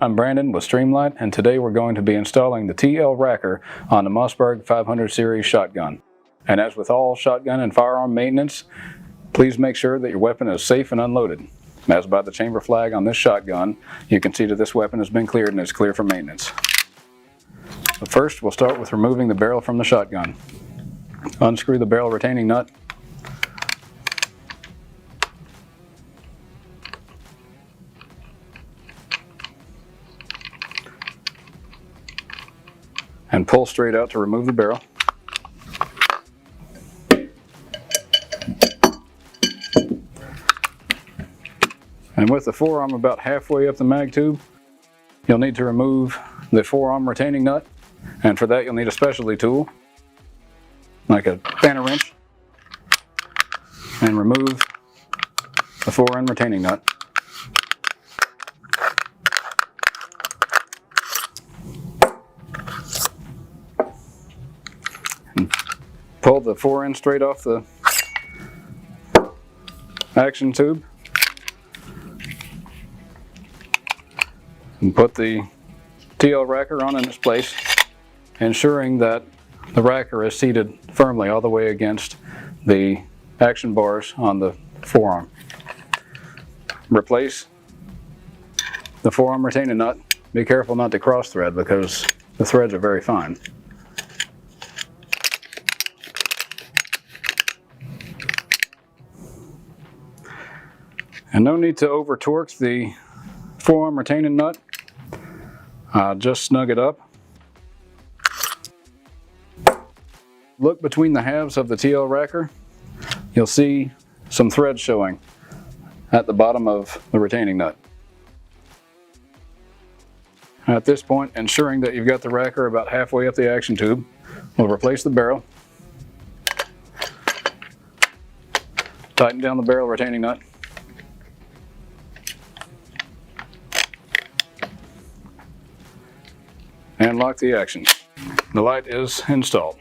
I'm Brandon with Streamlight, and today we're going to be installing the TL Racker on the Mossberg 500 series shotgun. And as with all shotgun and firearm maintenance, please make sure that your weapon is safe and unloaded. As by the chamber flag on this shotgun, you can see that this weapon has been cleared and is clear for maintenance. But first, we'll start with removing the barrel from the shotgun. Unscrew the barrel retaining nut. And pull straight out to remove the barrel. And with the forearm about halfway up the mag tube, you'll need to remove the forearm retaining nut, and for that you'll need a specialty tool, like a banner wrench, and remove the forend retaining nut. Pull the forend straight off the action tube and put the TL Racker on in its place, ensuring that the Racker is seated firmly all the way against the action bars on the forearm. Replace the forearm retaining nut. Be careful not to cross thread because the threads are very fine. And no need to over torque the forearm retaining nut, just snug it up. Look between the halves of the TL Racker. You'll see some threads showing at the bottom of the retaining nut. At this point, ensuring that you've got the Racker about halfway up the action tube, we'll replace the barrel. Tighten down the barrel retaining nut. And lock the action. The light is installed.